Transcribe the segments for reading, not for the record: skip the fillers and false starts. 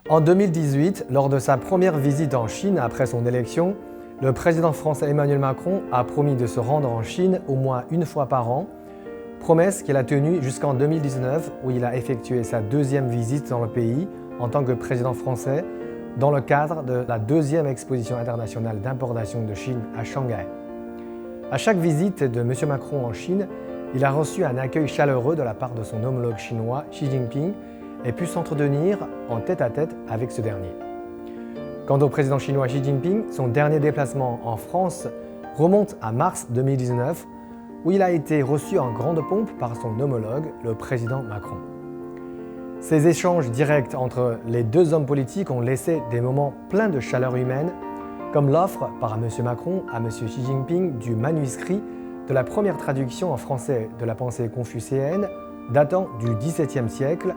En 2018, lors de sa première visite en Chine après son élection, le président français Emmanuel Macron a promis de se rendre en Chine au moins une fois par an, promesse qu'il a tenue jusqu'en 2019 où il a effectué sa deuxième visite dans le pays en tant que président français dans le cadre de la deuxième exposition internationale d'importation de Chine à Shanghai. À chaque visite de M. Macron en Chine, il a reçu un accueil chaleureux de la part de son homologue chinois Xi Jinping et pu s'entretenir en tête-à-tête avec ce dernier. Quant au président chinois Xi Jinping, son dernier déplacement en France remonte à mars 2019 où il a été reçu en grande pompe par son homologue, le président Macron. Ces échanges directs entre les deux hommes politiques ont laissé des moments pleins de chaleur humaine, comme l'offre par M. Macron à M. Xi Jinping du manuscrit de la première traduction en français de la pensée confucéenne datant du XVIIe siècle,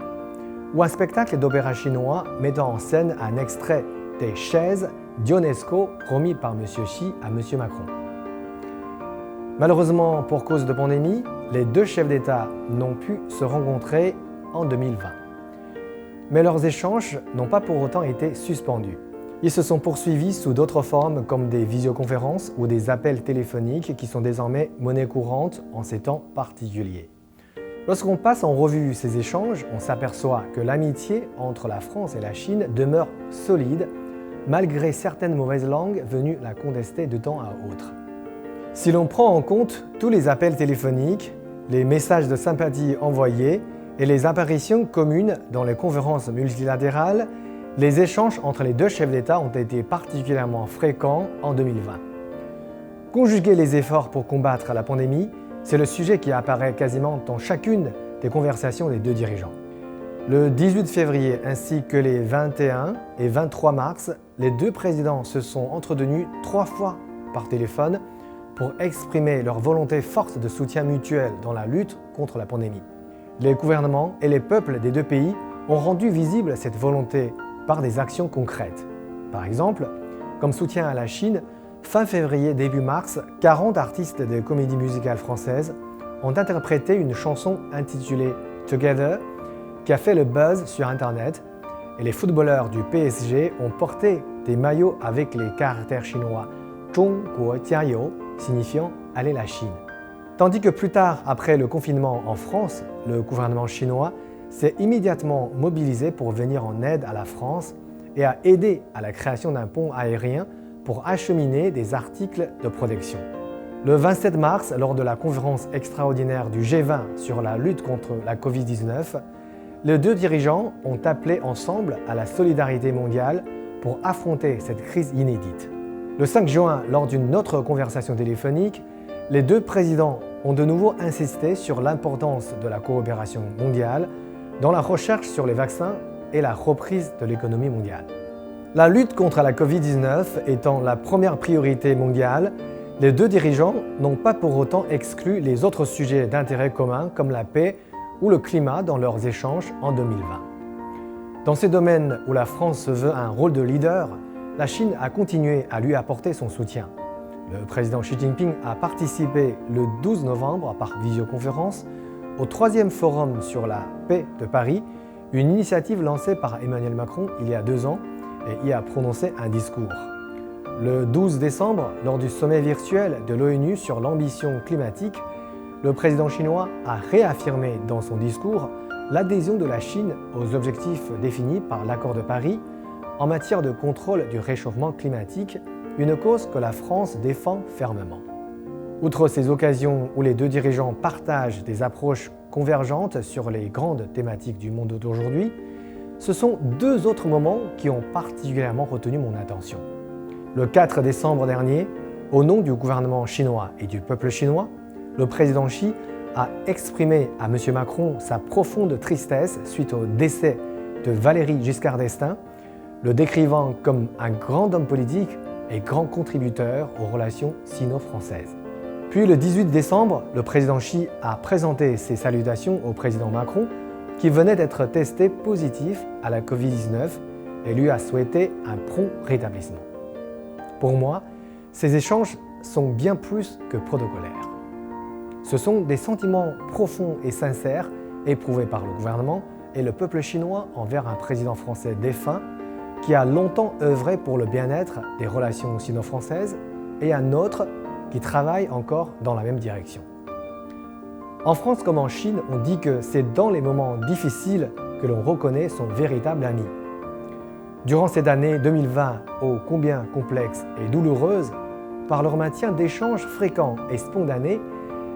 ou un spectacle d'opéra chinois mettant en scène un extrait des chaises d'Ionesco promis par M. Xi à M. Macron. Malheureusement, pour cause de pandémie, les deux chefs d'État n'ont pu se rencontrer en 2020. Mais leurs échanges n'ont pas pour autant été suspendus. Ils se sont poursuivis sous d'autres formes comme des visioconférences ou des appels téléphoniques qui sont désormais monnaie courante en ces temps particuliers. Lorsqu'on passe en revue ces échanges, on s'aperçoit que l'amitié entre la France et la Chine demeure solide malgré certaines mauvaises langues venues la contester de temps à autre. Si l'on prend en compte tous les appels téléphoniques, les messages de sympathie envoyés et les apparitions communes dans les conférences multilatérales, les échanges entre les deux chefs d'État ont été particulièrement fréquents en 2020. Conjuguer les efforts pour combattre la pandémie, c'est le sujet qui apparaît quasiment dans chacune des conversations des deux dirigeants. Le 18 février ainsi que les 21 et 23 mars, les deux présidents se sont entretenus 3 fois par téléphone pour exprimer leur volonté forte de soutien mutuel dans la lutte contre la pandémie. Les gouvernements et les peuples des deux pays ont rendu visible cette volonté par des actions concrètes. Par exemple, comme soutien à la Chine, fin février, début mars, 40 artistes des comédies musicales françaises ont interprété une chanson intitulée Together qui a fait le buzz sur Internet et les footballeurs du PSG ont porté des maillots avec les caractères chinois Zhongguo Jiayou signifiant « Allez la Chine ». Tandis que plus tard, après le confinement en France, le gouvernement chinois s'est immédiatement mobilisé pour venir en aide à la France et a aidé à la création d'un pont aérien pour acheminer des articles de protection. Le 27 mars, lors de la conférence extraordinaire du G20 sur la lutte contre la Covid-19, les deux dirigeants ont appelé ensemble à la solidarité mondiale pour affronter cette crise inédite. Le 5 juin, lors d'une autre conversation téléphonique, les deux présidents ont de nouveau insisté sur l'importance de la coopération mondiale dans la recherche sur les vaccins et la reprise de l'économie mondiale. La lutte contre la Covid-19 étant la première priorité mondiale, les deux dirigeants n'ont pas pour autant exclu les autres sujets d'intérêt commun comme la paix ou le climat dans leurs échanges en 2020. Dans ces domaines où la France se veut un rôle de leader, la Chine a continué à lui apporter son soutien. Le président Xi Jinping a participé le 12 novembre par visioconférence au 3e Forum sur la paix de Paris, une initiative lancée par Emmanuel Macron il y a 2 ans et y a prononcé un discours. Le 12 décembre, lors du sommet virtuel de l'ONU sur l'ambition climatique, le président chinois a réaffirmé dans son discours l'adhésion de la Chine aux objectifs définis par l'Accord de Paris en matière de contrôle du réchauffement climatique, une cause que la France défend fermement. Outre ces occasions où les deux dirigeants partagent des approches convergentes sur les grandes thématiques du monde d'aujourd'hui, ce sont 2 autres moments qui ont particulièrement retenu mon attention. Le 4 décembre dernier, au nom du gouvernement chinois et du peuple chinois, le président Xi a exprimé à M. Macron sa profonde tristesse suite au décès de Valéry Giscard d'Estaing, le décrivant comme un grand homme politique et grand contributeur aux relations sino-françaises. Puis le 18 décembre, le président Xi a présenté ses salutations au président Macron qui venait d'être testé positif à la Covid-19 et lui a souhaité un prompt rétablissement. Pour moi, ces échanges sont bien plus que protocolaires. Ce sont des sentiments profonds et sincères éprouvés par le gouvernement et le peuple chinois envers un président français défunt qui a longtemps œuvré pour le bien-être des relations sino-françaises et un autre qui travaille encore dans la même direction. En France comme en Chine, on dit que c'est dans les moments difficiles que l'on reconnaît son véritable ami. Durant cette année 2020, ô combien complexe et douloureuse, par leur maintien d'échanges fréquents et spontanés,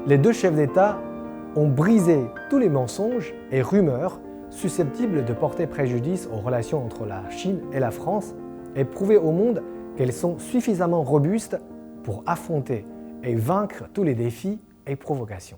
les deux chefs d'État ont brisé tous les mensonges et rumeurs susceptibles de porter préjudice aux relations entre la Chine et la France et prouvé au monde qu'elles sont suffisamment robustes pour affronter et vaincre tous les défis et provocations.